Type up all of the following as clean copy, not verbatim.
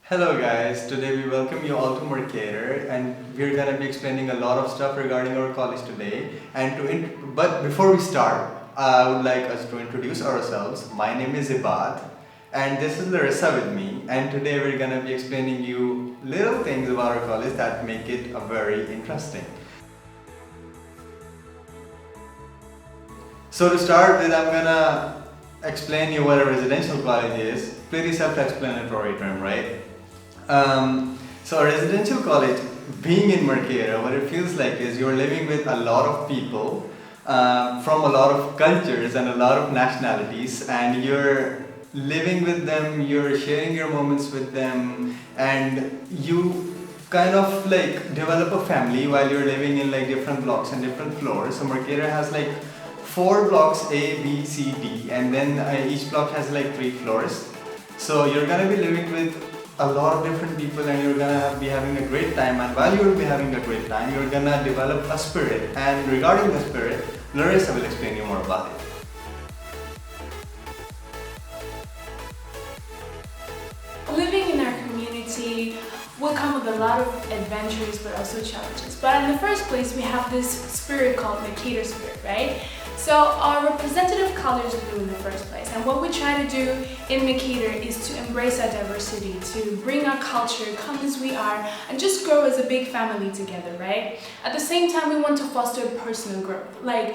Hello guys, today we welcome you all to Mercator and we're gonna be explaining a lot of stuff regarding our college today. But before we start, I would like us to introduce ourselves. My name is Ibad and this is Larissa with me, and today we're gonna be explaining you little things about our college that make it very interesting. So to start with, I'm gonna explain you what a residential college is. Pretty self-explanatory term, right? So a residential college, being in Mercator, what it feels like is you're living with a lot of people from a lot of cultures and a lot of nationalities, and you're living with them, you're sharing your moments with them, and you kind of like develop a family while you're living in like different blocks and different floors. So Mercator has like 4 blocks A, B, C, D, and then each block has like 3 floors. So you're gonna be living with a lot of different people and you're gonna be having a great time, and while you'll be having a great time, you're gonna develop a spirit, and regarding the spirit, Larissa will explain you more about it. Living in our community will come with a lot of adventures but also challenges. But in the first place, we have this spirit called Mercator spirit, right? So our representative color is blue in the first place, and what we try to do in Mercator is to embrace our diversity, to bring our culture, come as we are, and just grow as a big family together, right? At the same time, we want to foster personal growth, like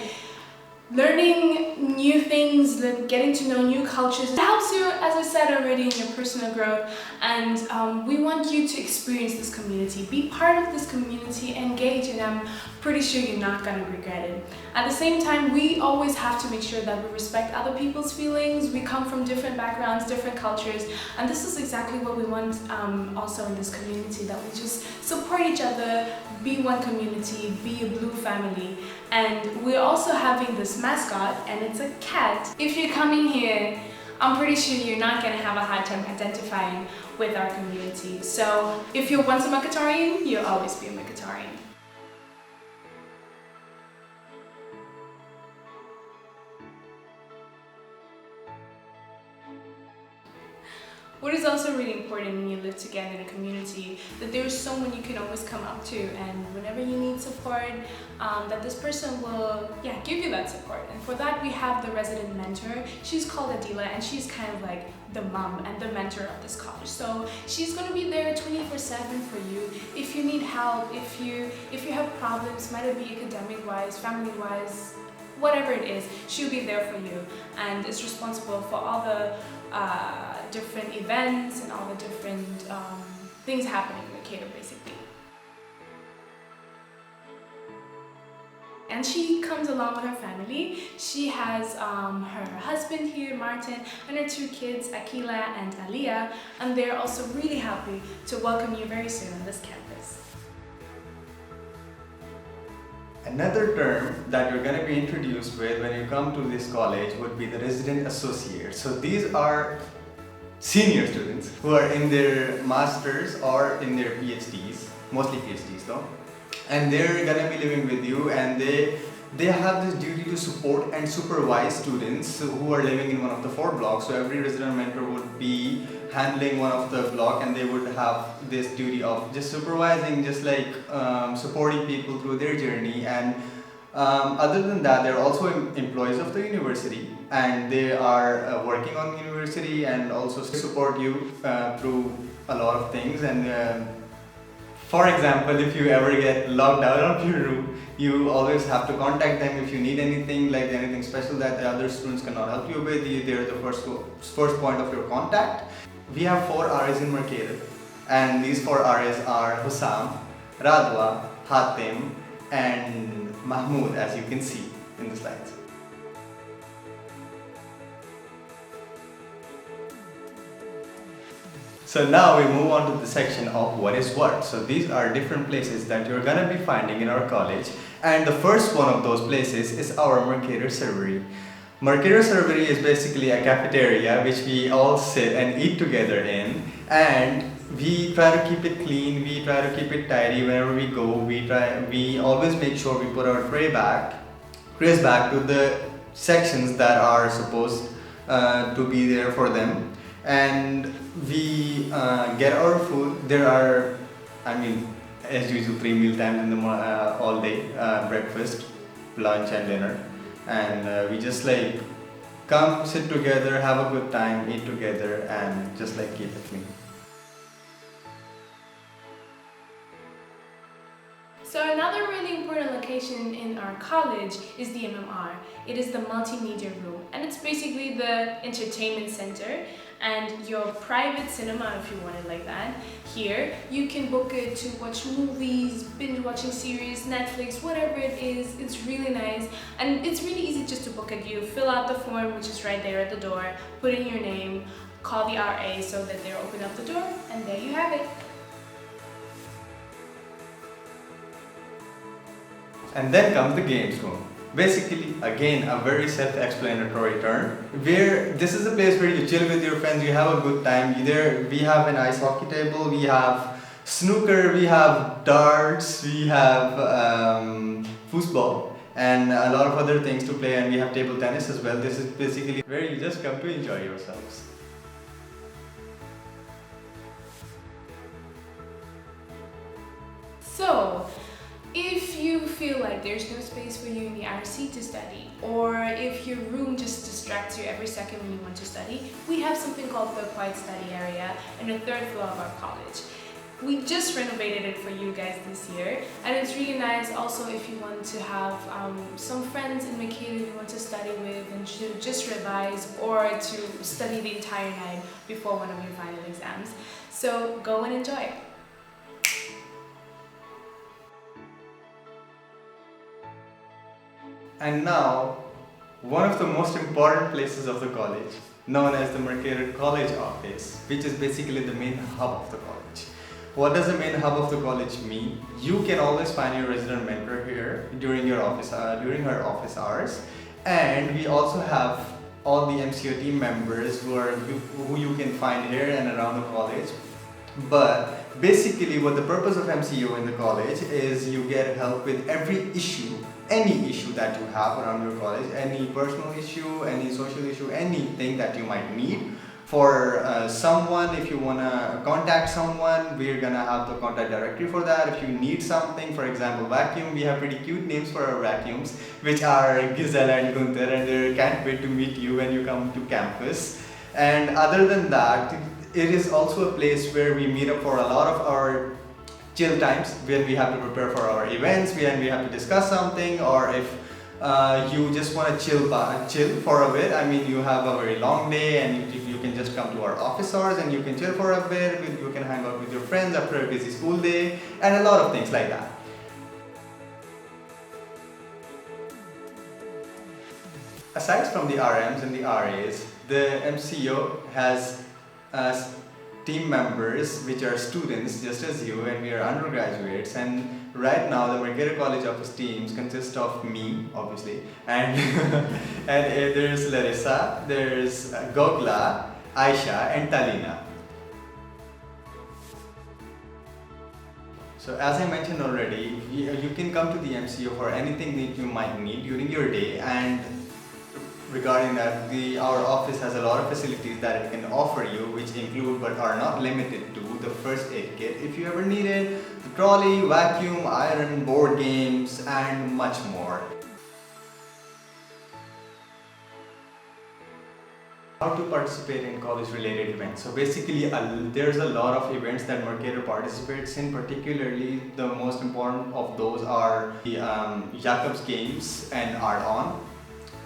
learning new things, getting to know new cultures. It helps you, as I said already, in your personal growth, and we want you to experience this community, be part of this community, engage, and I'm pretty sure you're not going to regret it. At the same time, we always have to make sure that we respect other people's feelings. We come from different backgrounds, different cultures, and this is exactly what we want also in this community, that we just support each other, be one community, be a blue family. And we're also having this mascot, and it's a cat. If you're coming here, I'm pretty sure you're not going to have a hard time identifying with our community. So if you're once a Mercatarian, you'll always be a Mercatarian. What is also really important when you live together in a community, that there's someone you can always come up to, and whenever you need support, that this person will give you that support. And for that, we have the resident mentor. She's called Adila, and she's kind of like the mom and the mentor of this college. So she's going to be there 24/7 for you. If you need help, if you have problems, might it be academic-wise, family-wise, whatever it is, she'll be there for you, and is responsible for all the different events and all the different things happening in Mercator, basically. And she comes along with her family. She has her husband here, Martin, and her 2 kids, Akila and Aliyah, and they're also really happy to welcome you very soon on this campus. Another term that you're going to be introduced with when you come to this college would be the resident associate. So these are senior students who are in their masters or in their PhDs, mostly PhDs though, and they're gonna be living with you, and they have this duty to support and supervise students who are living in one of the 4 blocks. So every resident mentor would be handling one of the block, and they would have this duty of just supervising, just like supporting people through their journey. And other than that, they're also employees of the university, and they are working on the university and also support you through a lot of things. And for example, if you ever get locked out of your room, you always have to contact them if you need anything, like anything special that the other students cannot help you with. They're the first point of your contact. We have 4 RAs in Mercator, and these 4 RAs are Hussam, Radwa, Hatim, and Mahmoud, as you can see in the slides. So now we move on to the section of what is what. So these are different places that you're gonna be finding in our college, and the first one of those places is our Mercator Servery. Mercator Servery is basically a cafeteria which we all sit and eat together in, and we try to keep it clean, we try to keep it tidy whenever we go. We always make sure we put our trays back to the sections that are supposed to be there for them. And we get our food. There are, I mean, as usual, 3 meal times in the all day: breakfast, lunch, and dinner. And we just like come, sit together, have a good time, eat together, and just like keep it clean. So another really important location in our college is the MMR. It is the multimedia room, and it's basically the entertainment center and your private cinema, if you want it like that. Here you can book it to watch movies, binge watching series, Netflix, whatever it is. It's really nice, and it's really easy just to book it. You fill out the form, which is right there at the door, put in your name, call the RA so that they'll open up the door, and there you have it. And then comes the games room. Basically, again, a very self-explanatory term, where this is a place where you chill with your friends, you have a good time. There we have an ice hockey table, we have snooker, we have darts, we have foosball, and a lot of other things to play, and we have table tennis as well. This is basically where you just come to enjoy yourselves. So, if you feel like there's no space for you in the RC to study, or if your room just distracts you every second when you want to study, we have something called the Quiet Study Area on the 3rd floor of our college. We just renovated it for you guys this year, and it's really nice also if you want to have some friends in Mercator you want to study with and to just revise or to study the entire night before one of your final exams. So go and enjoy. And now, one of the most important places of the college, known as the Mercator College Office, which is basically the main hub of the college. What does the main hub of the college mean? You can always find your resident mentor here during her office hours, and we also have all the MCO team members who you can find here and around the college. But basically, what the purpose of MCO in the college is, you get help with every issue. Any issue that you have around your college, any personal issue, any social issue, anything that you might need. For someone, if you want to contact someone, we're gonna have the contact directory for that. If you need something, for example, vacuum, we have pretty cute names for our vacuums, which are Gisela and Gunther, and they can't wait to meet you when you come to campus. And other than that, it is also a place where we meet up for a lot of our chill times, when we have to prepare for our events, when we have to discuss something, or if you just want to chill for a bit. I mean, you have a very long day and you can just come to our office hours and you can chill for a bit, you can hang out with your friends after a busy school day, and a lot of things like that. Aside from the RMs and the RAs, the MCO has team members which are students just as you, and we are undergraduates. And right now the Mercator College Office teams consist of me, obviously, and and there's Larissa, there's Gogla, Aisha, and Talina. So as I mentioned already, you can come to the MCO for anything that you might need during your day. And regarding that, our office has a lot of facilities that it can offer you, which include but are not limited to the first aid kit if you ever need it, the trolley, vacuum, iron, board games, and much more. How to participate in college related events. So basically there's a lot of events that Mercator participates in. Particularly the most important of those are the Jacobs Games and Art On,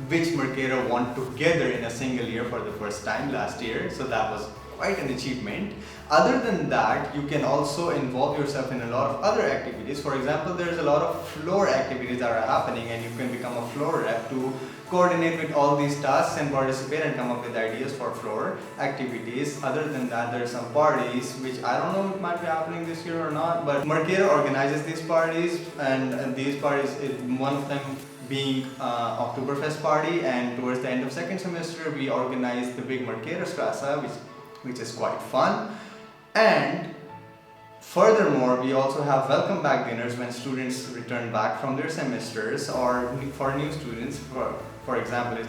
which Mercator won together in a single year for the first time last year. So that was quite an achievement. Other than that, you can also involve yourself in a lot of other activities. For example, there's a lot of floor activities that are happening, and you can become a floor rep to coordinate with all these tasks and participate and come up with ideas for floor activities. Other than that, there are some parties which I don't know if might be happening this year or not, but Mercator organizes these parties, and these parties, one of them being Oktoberfest party, and towards the end of second semester we organize the big Mercator Strasse, which is quite fun. And furthermore, we also have welcome back dinners when students return back from their semesters, or for new students. For example,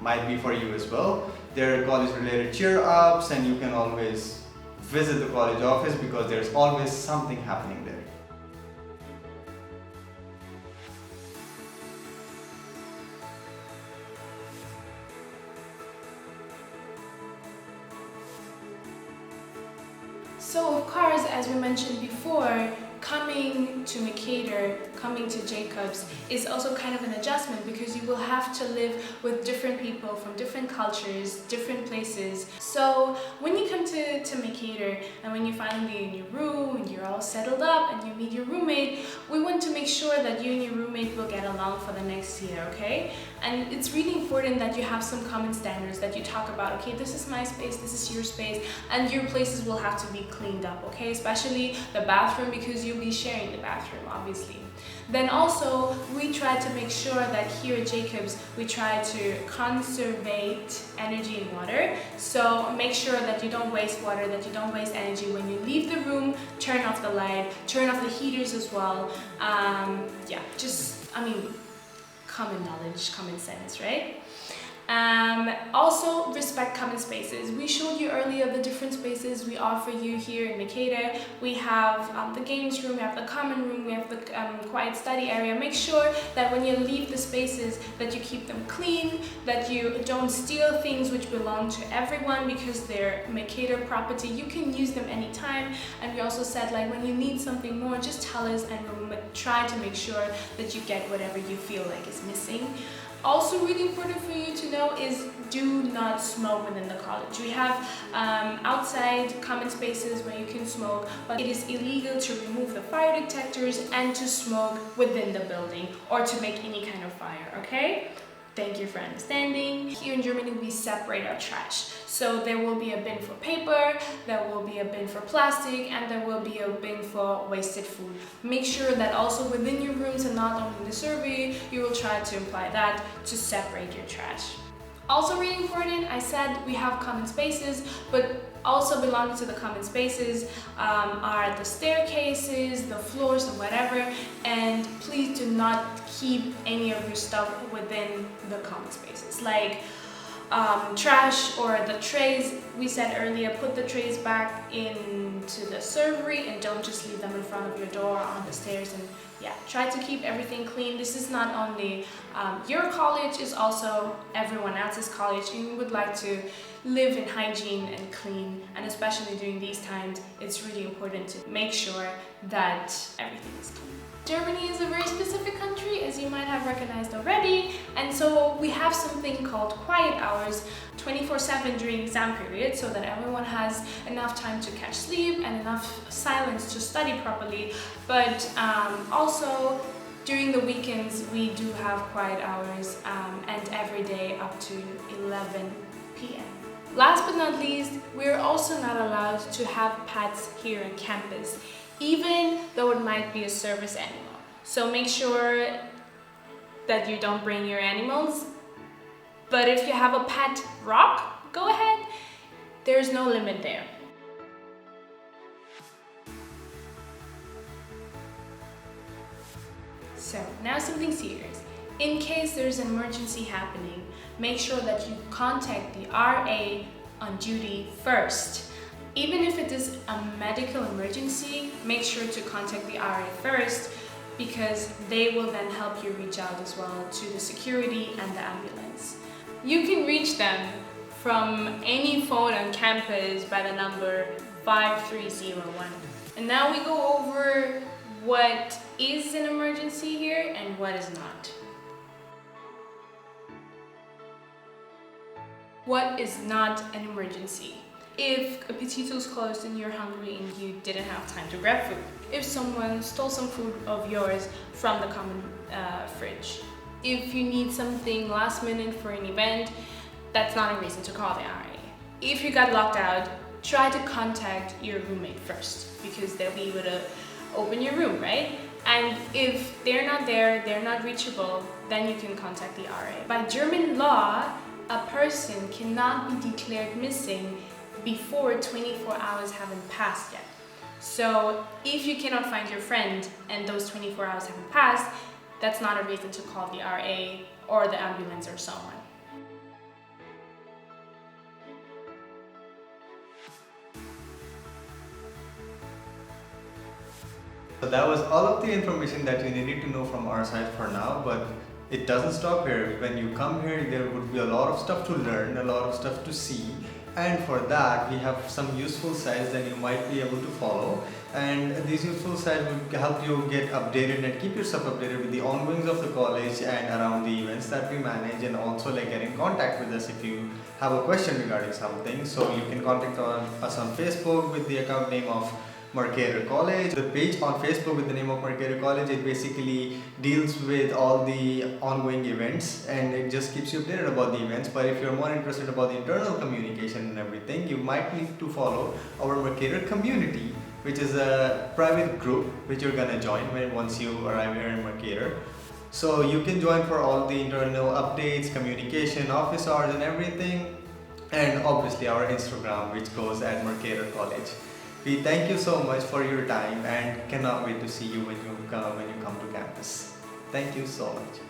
might be for you as well. There are college related cheer ups, and you can always visit the college office because there's always something happening there. So of course, as we mentioned before, coming to Mercator, coming to Jacobs is also kind of an adjustment because you will have to live with different people from different cultures, different places. So when you come to Mercator and when you finally in your room and you're all settled up and you meet your roommate, we want to make sure that you and your roommate will get along for the next year, okay? And it's really important that you have some common standards that you talk about, okay, this is my space, this is your space, and your places will have to be cleaned up, okay? Especially the bathroom because you'll be sharing the bathroom, obviously. Then also, we try to make sure that here at Jacobs, we try to conserve energy and water. So make sure that you don't waste water, that you don't waste energy. When you leave the room, turn off the light, turn off the heaters as well. Common knowledge, common sense, right? Also, respect common spaces. We showed you earlier the different spaces we offer you here in Mercator. We have the games room, we have the common room, we have the quiet study area. Make sure that when you leave the spaces that you keep them clean, that you don't steal things which belong to everyone because they're Mercator property. You can use them anytime. And we also said, like, when you need something more, just tell us and we'll try to make sure that you get whatever you feel like is missing. Also really important for you to know is do not smoke within the college. We have outside common spaces where you can smoke, but it is illegal to remove the fire detectors and to smoke within the building or to make any kind of fire, okay? Thank you for understanding. Here in Germany, we separate our trash. So there will be a bin for paper, there will be a bin for plastic, and there will be a bin for wasted food. Make sure that also within your rooms and not only in the survey, you will try to imply that to separate your trash. Also really important, I said we have common spaces, but also belonging to the common spaces are the staircases, the floors, and whatever. And please do not keep any of your stuff within the common spaces. Like trash or the trays, we said earlier, put the trays back into the servery and don't just leave them in front of your door or on the stairs. And yeah, try to keep everything clean. This is not only your college, it's also everyone else's college, and we would like to live in hygiene and clean, and especially during these times, it's really important to make sure that everything is clean. Germany is a very specific country, as you might have recognized already, and so we have something called quiet hours 24/7 during exam period so that everyone has enough time to catch sleep and enough silence to study properly. But also during the weekends we do have quiet hours and every day up to 11 p.m. Last but not least, we're also not allowed to have pets here on campus, even though it might be a service animal. So make sure that you don't bring your animals. But if you have a pet rock, go ahead. There's no limit there. So now something serious. In case there's an emergency happening, make sure that you contact the RA on duty first. Even if it is a medical emergency, make sure to contact the RA first because they will then help you reach out as well to the security and the ambulance. You can reach them from any phone on campus by the number 5301. And now we go over what is an emergency here and what is not. What is not an emergency? If Appetito is closed and you're hungry and you didn't have time to grab food. If someone stole some food of yours from the common fridge. If you need something last minute for an event, that's not a reason to call the RA. If you got locked out, try to contact your roommate first because they'll be able to open your room, right? And if they're not there, they're not reachable, then you can contact the RA. By German law, a person cannot be declared missing before 24 hours haven't passed yet. So if you cannot find your friend and those 24 hours haven't passed, that's not a reason to call the RA or the ambulance or someone. So that was all of the information that you needed to know from our side for now, but it doesn't stop here. When you come here, there would be a lot of stuff to learn, a lot of stuff to see, and for that we have some useful sites that you might be able to follow, and these useful sites will help you get updated and keep yourself updated with the ongoings of the college and around the events that we manage, and also like get in contact with us if you have a question regarding something. So you can contact us on Facebook with the account name of Mercator College. The page on Facebook with the name of Mercator College, it basically deals with all the ongoing events and it just keeps you updated about the events. But if you're more interested about the internal communication and everything, you might need to follow our Mercator community, which is a private group which you're gonna join once you arrive here in Mercator. So you can join for all the internal updates, communication, office hours and everything, and obviously our Instagram, which goes at Mercator College. We thank you so much for your time and cannot wait to see you when you come to campus. Thank you so much.